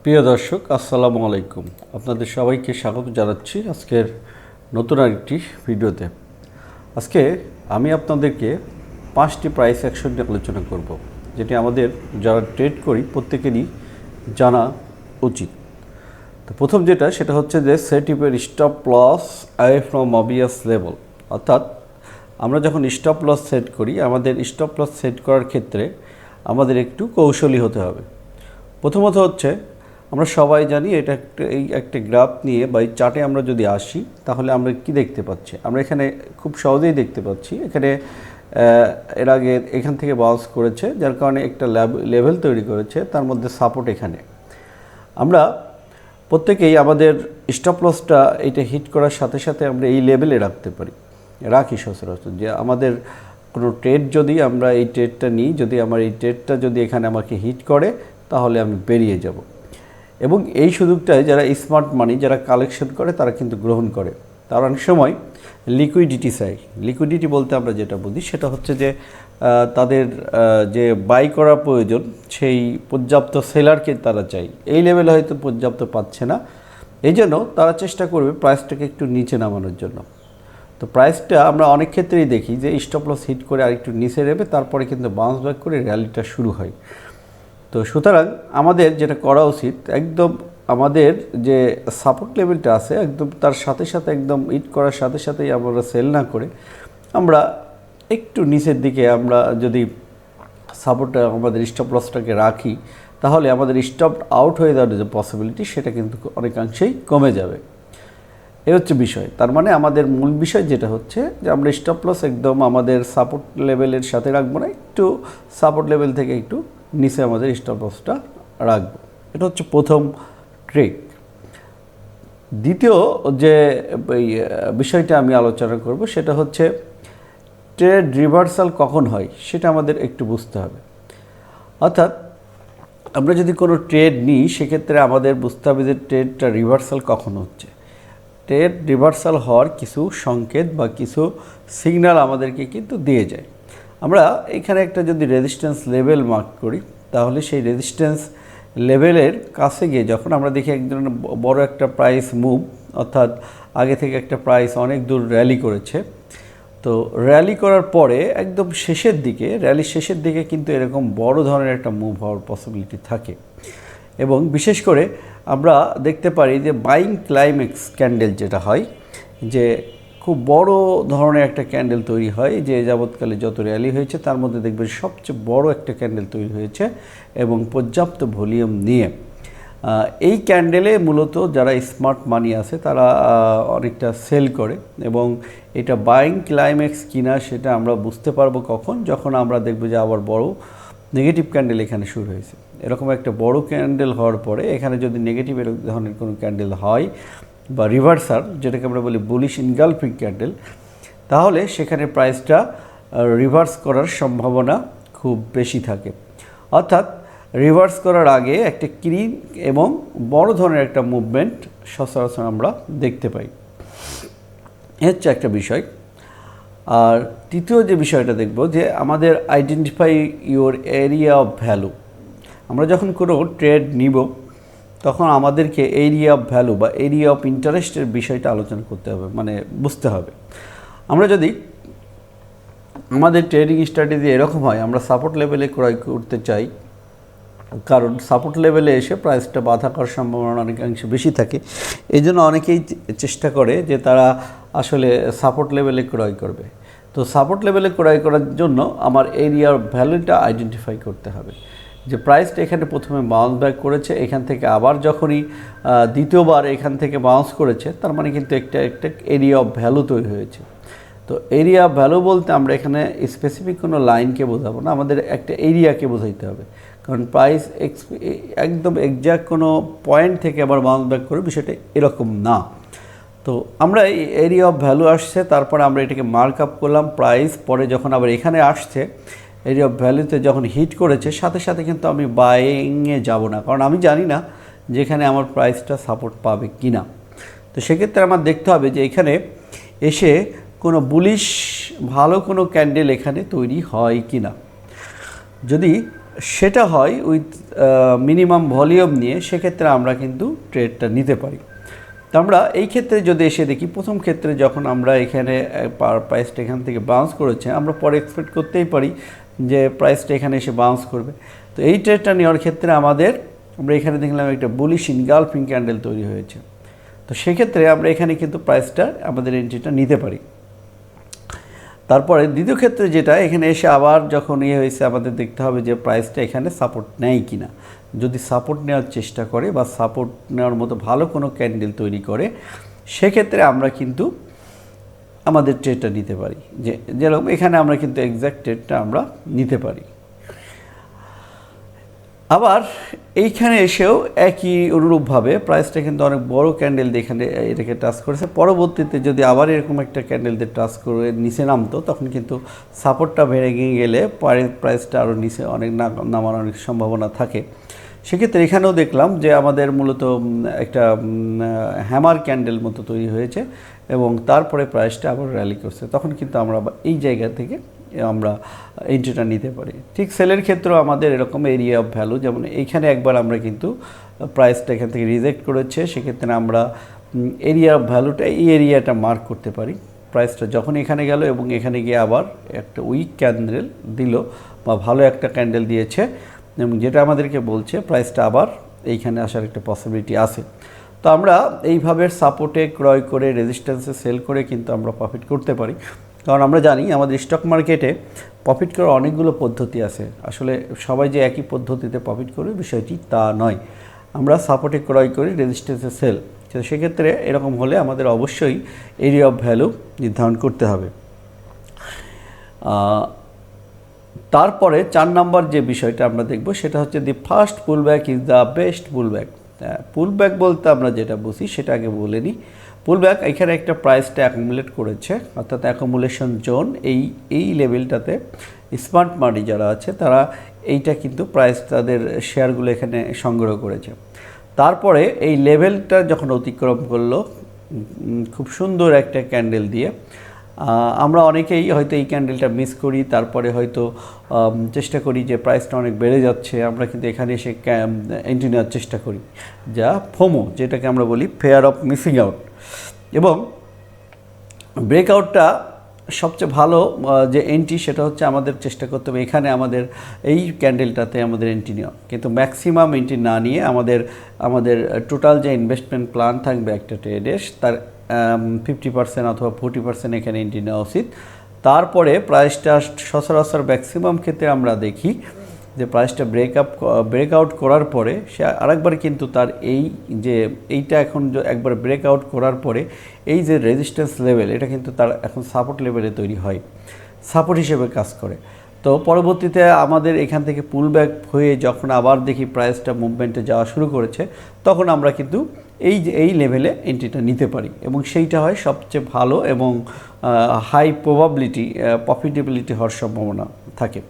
প্রিয় দর্শক, আসসালামু আলাইকুম। আপনাদের সবাইকে স্বাগত জানাচ্ছি আজকের নতুন আরেকটি ভিডিওতে। আজকে আমি আপনাদেরকে 5টি প্রাইস অ্যাকশন নিয়ে আলোচনা করব, যেটি আমাদের যারা ট্রেড করি প্রত্যেকেরই জানা উচিত। তো প্রথম যেটা সেটা হচ্ছে যে set your stop loss away from obvious level. অর্থাৎ আমরা যখন স্টপ লস সেট করি, আমাদের স্টপ লস সেট করার ক্ষেত্রে আমাদের একটু কৌশলী হতে হবে। প্রথমত হচ্ছে, আমরা সবাই জানি এটা একটা গ্রাফ নিয়ে বা এই চার্টে আমরা যদি আসি তাহলে আমরা কি দেখতে পাচ্ছি। আমরা এখানে খুব সহজেই দেখতে পাচ্ছি এখানে এর আগে এখান থেকে বাউন্স করেছে, যার কারণে একটা লেভেল তৈরি করেছে, তার মধ্যে সাপোর্ট এখানে। আমরা প্রত্যেকেই আমাদের স্টপ লসটা এইটা হিট করার সাথে সাথে আমরা এই লেভেলে রাখি সচরাচর, যে আমাদের কোনো ট্রেড যদি আমরা এই ট্রেডটা নিই, যদি আমার এই ট্রেডটা যদি এখানে আমাকে হিট করে তাহলে আমি বেরিয়ে যাব। এবং এই সুযোগটায় যারা স্মার্ট মানি যারা কালেকশন করে তারা কিন্তু গ্রহণ করে। তার অনেক সময় লিকুইডিটি চাই। লিকুইডিটি বলতে আমরা যেটা বুঝি সেটা হচ্ছে যে তাদের যে বাই করা প্রয়োজন সেই পর্যাপ্ত সেলারকে তারা চাই। এই লেভেলে হয়তো পর্যাপ্ত পাচ্ছে না, এই জন্য তারা চেষ্টা করবে প্রাইসটাকে একটু নিচে নামানোর জন্য। তো প্রাইসটা আমরা অনেক ক্ষেত্রেই দেখি যে স্টপ লস হিট করে আরেকটু নিচে নেবে, তারপরে কিন্তু বাউন্স ব্যাক করে র্যালিটা শুরু হয়। তো সুতরাং আমাদের যেটা করা উচিত, একদম আমাদের যে সাপোর্ট লেভেলটা আছে একদম তার সাথে সাথে একদম হিট করার সাথে সাথেই আমরা সেল না করে আমরা একটু নিচের দিকে আমরা যদি সাপোর্টটা আমাদের স্টপ লসটাকে রাখি, তাহলে আমাদের স্টপ আউট হয়ে যাওয়ার যে পসিবিলিটি সেটা কিন্তু অনেকাংশেই কমে যাবে। এই হচ্ছে বিষয়। তার মানে আমাদের মূল বিষয় যেটা হচ্ছে যে আমরা স্টপ লস একদম আমাদের সাপোর্ট লেভেলের সাথে রাখবো না, একটু সাপোর্ট লেভেল থেকে একটু নিচে আমাদের স্টপ লসটা রাখবো। এটা হচ্ছে প্রথম ট্রিক। দ্বিতীয় যে বিষয়টা আমি আলোচনা করব সেটা হচ্ছে ট্রেড রিভার্সাল কখন হয় সেটা আমাদের একটু বুঝতে হবে। অর্থাৎ আমরা যদি কোনো ট্রেড নিই সেক্ষেত্রে আমাদের বুঝতে হবে যে ট্রেডটা রিভার্সাল কখন হচ্ছে। ট্রেড রিভার্সাল হওয়ার কিছু সংকেত বা কিছু সিগন্যাল আমাদেরকে কিন্তু দিয়ে যায়। আমরা এখানে একটা যদি রেজিস্ট্যান্স লেভেল মার্ক করি, তাহলে সেই রেজিস্ট্যান্স লেভেলের কাছে গিয়ে যখন আমরা দেখি এক ধরনের বড় একটা প্রাইস মুভ, অর্থাৎ আগে থেকে একটা প্রাইস অনেক দূর র্যালি করেছে, তো র্যালি করার পরে একদম শেষের দিকে র্যালির শেষের দিকে কিন্তু এরকম বড় ধরনের একটা মুভ হওয়ার পসিবিলিটি থাকে। এবং বিশেষ করে আমরা দেখতে পারি যে বাইং ক্লাইম্যাক্স ক্যান্ডেল যেটা হয়, যে খুব বড় ধরনের একটা ক্যান্ডেল তৈরি হয়, যে যাবৎকালে যত র্যালি হয়েছে তার মধ্যে দেখবেন সবচেয়ে বড় একটা ক্যান্ডেল তৈরি হয়েছে এবং পর্যাপ্ত ভলিউম নিয়ে। এই ক্যান্ডেলে মূলত যারা স্মার্ট মানি আছে তারা অনেকটা সেল করে, এবং এটা বাইং ক্লাইম্যাক্স কিনা সেটা আমরা বুঝতে পারবো কখন, যখন আমরা দেখব যে আবার বড় নেগেটিভ ক্যান্ডেল এখানে শুরু হয়েছে। এরকম একটা বড় ক্যান্ডেল হওয়ার পরে এখানে যদি নেগেটিভ এরকম ধরনের কোনো ক্যান্ডেল হয় বা রিভার্সাল, যেটাকে আমরা বলি বুলিশ ইনগালফিং ক্যান্ডেল, তাহলে সেখানে প্রাইসটা রিভার্স করার সম্ভাবনা খুব বেশি থাকে। অর্থাৎ রিভার্স করার আগে একটা ক্লিন এবং বড় ধরনের একটা মুভমেন্ট সচরাচর আমরা দেখতে পাই। হচ্ছে একটা বিষয়। আর তৃতীয় যে বিষয়টা দেখব যে আমাদের identify your area of value. আমরা যখন কোনো ট্রেড নিব তখন আমাদেরকে এরিয়া অফ ভ্যালু বা এরিয়া অফ ইন্টারেস্টের বিষয়টা আলোচনা করতে হবে, মানে বুঝতে হবে। আমরা যদি আমাদের ট্রেডিং স্ট্র্যাটেজি এরকম হয়, আমরা সাপোর্ট লেভেলে ক্রয় করতে চাই, কারণ সাপোর্ট লেভেলে এসে প্রাইসটা বাধা করার সম্ভাবনা অনেকাংশে বেশি থাকে। এই জন্য অনেকেই চেষ্টা করে যে তারা আসলে সাপোর্ট লেভেলে ক্রয় করবে। তো সাপোর্ট লেভেলে ক্রয় করার জন্য আমার এরিয়ার ভ্যালুটা আইডেন্টিফাই করতে হবে, যে প্রাইসটা এখানে প্রথমে বাউন্স ব্যাক করেছে, এখান থেকে আবার যখনই দ্বিতীয়বার এখান থেকে বাউন্স করেছে, তার মানে কিন্তু একটা এরিয়া অফ ভ্যালু তৈরি হয়েছে। তো এরিয়া অফ ভ্যালু বলতে আমরা এখানে স্পেসিফিক কোনো লাইনকে বোঝাবো না, আমাদের একটা এরিয়াকে বোঝাইতে হবে। কারণ প্রাইস একদম এক্স্যাক্ট কোনো পয়েন্ট থেকে আবার বাউন্স ব্যাক করে বিষয়টা এরকম না। তো আমরা এই এরিয়া অফ ভ্যালু আসছে, তারপরে আমরা এটাকে মার্ক আপ করলাম প্রাইস, পরে যখন আবার এখানে আসছে এরিয়া অফ ভ্যালুতে যখন হিট করেছে সাথে সাথে কিন্তু আমি বাইংয়ে যাব না, কারণ আমি জানি না যেখানে আমার প্রাইসটা সাপোর্ট পাবে কি না। তো সেক্ষেত্রে আমার দেখতে হবে যে এখানে এসে কোনো বুলিশ ভালো কোনো ক্যান্ডেল এখানে তৈরি হয় কি না। যদি সেটা হয় উইথ মিনিমাম ভলিউম নিয়ে, সেক্ষেত্রে আমরা কিন্তু ট্রেডটা নিতে পারি। তো আমরা এই ক্ষেত্রে যদি এসে দেখি, প্রথম ক্ষেত্রে যখন আমরা এখানে প্রাইসটা এখান থেকে বাউন্স করেছে, আমরা পরে এক্সপেক্ট করতেই পারি যে প্রাইসটা এখানে এসে বাউন্স করবে। তো এই ট্রেডটা নেওয়ার ক্ষেত্রে আমরা এখানে দেখলাম একটা বুলিশ ইনগালফিং ক্যান্ডেল তৈরি হয়েছে। তো সেক্ষেত্রে আমরা এখানে কিন্তু প্রাইসটা আমাদের এন্ট্রিটা নিতে পারি। তারপরে দ্বিতীয় ক্ষেত্রে যেটা, এখানে এসে আবার যখন হয়েছে, আমাদের দেখতে হবে যে প্রাইসটা এখানে সাপোর্ট নেয় কিনা। যদি সাপোর্ট নেওয়ার চেষ্টা করে বা সাপোর্ট নেওয়ার মতো ভালো কোনো ক্যান্ডেল তৈরি করে, সেক্ষেত্রে আমরা কিন্তু আমাদের ট্রেডটা নিতে পারি। যেরকম এখানে আমরা কিন্তু এক্স্যাক্ট ট্রেডটা আমরা নিতে পারি। আবার এইখানে এসেও একই অনুরূপভাবে প্রাইসটা কিন্তু অনেক বড় ক্যান্ডেল দিয়ে এখানে এটাকে টাচ করেছে। পরবর্তীতে যদি আবার এরকম একটা ক্যান্ডেল দিয়ে টাচ করে নিচে নামতো, তখন কিন্তু সাপোর্টটা ভেঙে গেলে প্রাইসটা আরও নিচে নামার অনেক সম্ভাবনা থাকে। সেক্ষেত্রে এখানেও দেখলাম যে আমাদের মূলত একটা হ্যামার ক্যান্ডেল মতো তৈরি হয়েছে এবং তারপরে প্রাইসটা আবার র্যালি করছে। তখন কিন্তু আমরা এই জায়গা থেকে আমরা এন্ট্রিটা নিতে পারি। ঠিক সেলের ক্ষেত্রেও আমাদের এরকম এরিয়া অফ ভ্যালু, যেমন এইখানে একবার আমরা কিন্তু প্রাইসটা এখান থেকে রিজেক্ট করেছে, সেক্ষেত্রে আমরা এরিয়া অফ ভ্যালুটা, এই এরিয়াটা মার্ক করতে পারি। প্রাইসটা যখন এখানে গেল এবং এখানে গিয়ে আবার একটা উইক ক্যান্ডেল দিল বা ভালো একটা ক্যান্ডেল দিয়েছে, এবং যেটা আমাদেরকে বলছে প্রাইসটা আবার এইখানে আসার একটা পসিবিলিটি আছে। তো আমরা এইভাবে সাপোর্টে ক্রয় করে রেজিস্ট্যান্সে সেল করে কিন্তু আমরা প্রফিট করতে পারি। কারণ আমরা জানি আমাদের স্টক মার্কেটে প্রফিট করার অনেকগুলো পদ্ধতি আছে। আসলে সবাই যে একই পদ্ধতিতে প্রফিট করবে বিষয়টি তা নয়। আমরা সাপোর্টে ক্রয় করি, রেজিস্ট্যান্সে সেল। তো সেক্ষেত্রে এরকম হলে আমাদের অবশ্যই এরিয়া অফ ভ্যালু নির্ধারণ করতে হবে। তারপরে 4 নম্বর যে বিষয়টা আমরা দেখব, সেটা হচ্ছে the first pullback is the best pullback. Pullback বলতে আমরা যেটা বুঝি সেটা আগে বলে নিই। পুলব্যাক এখানে একটা প্রাইসটা অ্যাকুমুলেট করেছে, অর্থাৎ অ্যাকুমুলেশন জোন এই লেভেলটাতে স্মার্ট মানি যারা আছে তারা এইটা কিন্তু প্রাইস তাদের শেয়ারগুলো এখানে সংগ্রহ করেছে। তারপরে এই লেভেলটা যখন অতিক্রম করলো খুব সুন্দর একটা ক্যান্ডেল দিয়ে, আমরা অনেকেই হয়তো এই ক্যান্ডেলটা মিস করি, তারপরে হয়তো চেষ্টা করি যে প্রাইসটা অনেক বেড়ে যাচ্ছে, আমরা কিন্তু এখানে এসে এন্ট্রি নেওয়ার চেষ্টা করি, যা ফোমো, যেটাকে আমরা বলি ফেয়ার অফ মিসিং আউট। এবং ব্রেকআউটটা সবচেয়ে ভালো যে এন্ট্রি, সেটা হচ্ছে আমাদের চেষ্টা করতে হবে এখানে আমাদের এই ক্যান্ডেলটাতে আমাদের এন্ট্রি নেওয়া, কিন্তু ম্যাক্সিমাম এন্ট্রি না নিয়ে আমাদের টোটাল যে ইনভেস্টমেন্ট প্ল্যান থাকবে একটা ট্রেডের, তার 50% অথবা 40% এখানে এন্ট্রি নেওয়া উচিত। তারপরে প্রাইসটা সচরাচর ম্যাক্সিমাম ক্ষেত্রে আমরা দেখি যে প্রাইসটা ব্রেকআউট করার পরে সে আরেকবার কিন্তু তার এইটা এখন একবার ব্রেকআউট করার পরে এই যে রেজিস্ট্যান্স লেভেল, এটা কিন্তু তার এখন সাপোর্ট লেভেলে তৈরি হয়, সাপোর্ট হিসেবে কাজ করে। তো পরবর্তীতে আমাদের এখান থেকে পুলব্যাক হয়ে যখন আবার দেখি প্রাইসটা মুভমেন্টে যাওয়া শুরু করেছে, তখন আমরা কিন্তু এই লেভেলে এন্ট্রিটা নিতে পারি এবং সেইটা হয় সবচেয়ে ভালো এবং হাই প্রবাবিলিটি প্রফিটেবিলিটি হওয়ার সম্ভাবনা থাকে।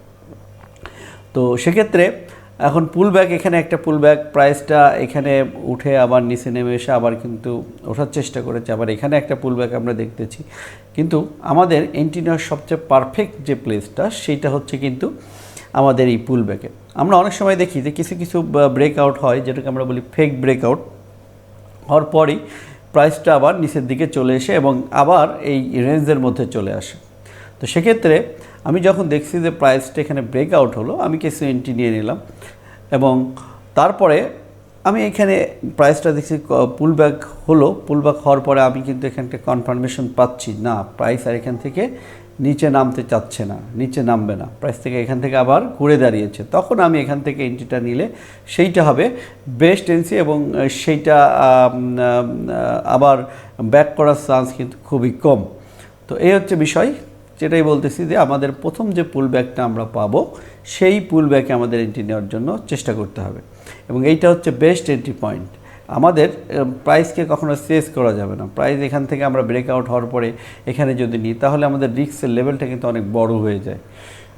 তো সেক্ষেত্রে এখন পুলব্যাক, এখানে একটা পুলব্যাক, প্রাইসটা এখানে উঠে আবার নিচে নেমে এসে আবার কিন্তু ওঠার চেষ্টা করেছে, আবার এখানে একটা পুলব্যাক আমরা দেখতেছি। কিন্তু আমাদের এন্ট্রি নেওয়ার সবচেয়ে পারফেক্ট যে প্লেসটা সেইটা হচ্ছে কিন্তু আমাদের এই পুলব্যাকে। আমরা অনেক সময় দেখি যে কিছু ব্রেকআউট হয়, যেটাকে আমরা বলি ফেক ব্রেকআউট, হওয়ার পরই প্রাইসটা আবার নিচের দিকে চলে এসে এবং আবার এই রেঞ্জের মধ্যে চলে আসে। তো সেক্ষেত্রে আমি যখন দেখছি যে প্রাইসটা এখানে ব্রেকআউট হলো, আমি কিছু এন্ট্রি নিয়ে নিলাম এবং তারপরে আমি এখানে প্রাইসটা দেখছি পুলব্যাক হলো। পুলব্যাক হওয়ার পরে আমি কিন্তু এখানটা কনফার্মেশন পাচ্ছি না প্রাইস আর এখান থেকে নিচে নামতে চাচ্ছে না, নিচে নামবে না, প্রাইস থেকে এখান থেকে আবার ঘুরে দাঁড়িয়েছে। তখন আমি এখান থেকে এন্ট্রিটা নিলে সেইটা হবে বেস্ট এন্ট্রি এবং সেইটা আবার ব্যাক করার চান্স কিন্তু খুবই কম। তো এই হচ্ছে বিষয়, যেটাই বলতেছি যে আমাদের প্রথম যে পুলব্যাকটা আমরা পাবো সেই পুলব্যাকে আমাদের এন্ট্রি নেওয়ার জন্য চেষ্টা করতে হবে এবং এইটা হচ্ছে বেস্ট এন্ট্রি পয়েন্ট। আমাদের প্রাইসকে কখনো চেস করা যাবে না। প্রাইস এখান থেকে আমরা ব্রেকআউট হওয়ার পরে এখানে যদি নিই, তাহলে আমাদের রিস্কের লেভেলটা কিন্তু অনেক বড় হয়ে যায়।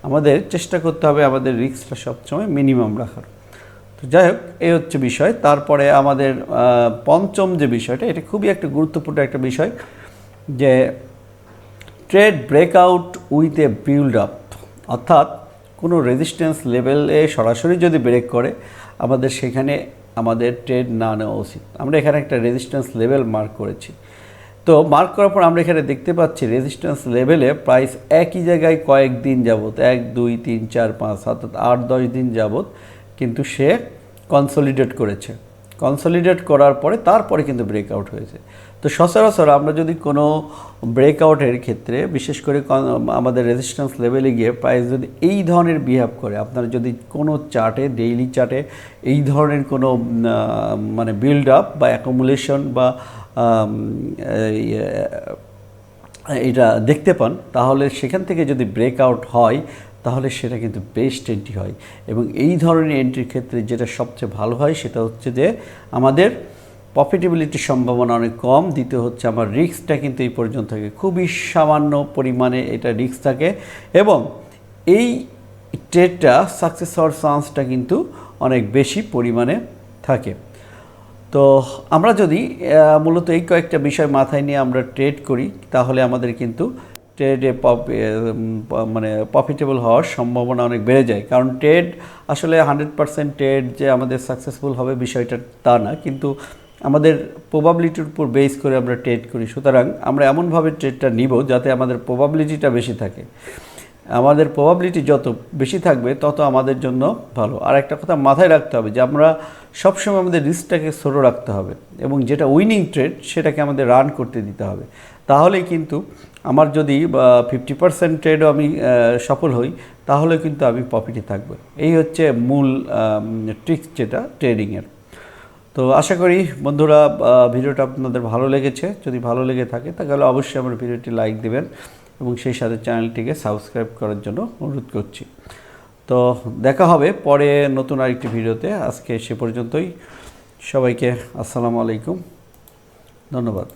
আমাদের চেষ্টা করতে হবে আমাদের রিস্কটা সবসময় মিনিমাম রাখার। তো যাই হোক, এই হচ্ছে বিষয়। তারপরে আমাদের পঞ্চম যে বিষয়টা, এটা খুবই একটা গুরুত্বপূর্ণ একটা বিষয়, যে trade breakout with a build up, অর্থাৎ কোনো রেজিস্ট্যান্স লেভেলে সরাসরি যদি ব্রেক করে আমাদের সেখানে আমাদের ট্রেড না নেওয়া উচিত। আমরা এখানে একটা রেজিস্ট্যান্স লেভেল মার্ক করেছি। তো মার্ক করার পর আমরা এখানে দেখতে পাচ্ছি রেজিস্ট্যান্স লেভেলে প্রাইস একই জায়গায় কয়েকদিন যাবত 1 2 3 4 5 অর্থাৎ 8-10 দিন যাবত কিন্তু সে কনসলিডেট করেছে। কনসলিডেট করার পরে তারপরে কিন্তু ব্রেকআউট হয়েছে। তো সচরাচর আমরা যদি কোনো ব্রেকআউটের ক্ষেত্রে বিশেষ করে আমাদের রেজিস্ট্যান্স লেভেলে গিয়ে প্রাইস যদি এই ধরনের বিহেভ করে, আপনারা যদি কোনো চার্টে ডেইলি চার্টে এই ধরনের কোনো মানে বিল্ড আপ বা অ্যাকুমুলেশন বা এটা দেখতে পান, তাহলে সেখান থেকে যদি ব্রেকআউট হয় তাহলে সেটা কিন্তু বেস্ট এন্ট্রি হয়। এবং এই ধরনের এন্ট্রির ক্ষেত্রে যেটা সবচেয়ে ভালো হয় সেটা হচ্ছে যে আমাদের প্রফিটেবিলিটির সম্ভাবনা অনেক কম, দ্বিতীয় হচ্ছে আমার রিস্কটা কিন্তু এই পর্যন্ত থাকে খুবই সামান্য পরিমাণে এটা রিস্ক থাকে, এবং এই ট্রেডটা সাকসেস হওয়ার চান্সটা কিন্তু অনেক বেশি পরিমাণে থাকে। তো আমরা যদি মূলত এই কয়েকটা বিষয় মাথায় নিয়ে আমরা ট্রেড করি তাহলে আমাদের কিন্তু ট্রেডে মানে প্রফিটেবল হওয়ার সম্ভাবনা অনেক বেড়ে যায়। কারণ ট্রেড আসলে 100% ট্রেড যে আমাদের সাকসেসফুল হবে বিষয়টা তা না, কিন্তু আমাদের প্রবাবিলিটির উপর বেস করে আমরা ট্রেড করি। সুতরাং আমরা এমনভাবে ট্রেডটা নিব যাতে আমাদের প্রবাবিলিটিটা বেশি থাকে। আমাদের প্রবাবিলিটি যত বেশি থাকবে তত আমাদের জন্য ভালো। আর একটা কথা মাথায় রাখতে হবে যে আমরা সবসময় আমাদের রিস্কটাকে ছোটো রাখতে হবে, এবং যেটা উইনিং ট্রেড সেটাকে আমাদের রান করতে দিতে হবে। তাহলেই কিন্তু আমার যদি 50% ট্রেডও আমি সফল হই তাহলে কিন্তু আমি প্রফিটে থাকবো। এই হচ্ছে মূল ট্রিক্স যেটা ট্রেডিংয়ের। তো আশা করি বন্ধুরা ভিডিওটা আপনাদের ভালো লেগেছে। যদি ভালো লেগে থাকে তাহলে অবশ্যই আমার ভিডিওটি লাইক দেবেন এবং সেই সাথে চ্যানেলটিকে সাবস্ক্রাইব করার জন্য অনুরোধ করছি। তো দেখা হবে পরে নতুন আরেকটি ভিডিওতে। আজকে সে পর্যন্তই। সবাইকে আসসালামু আলাইকুম, ধন্যবাদ।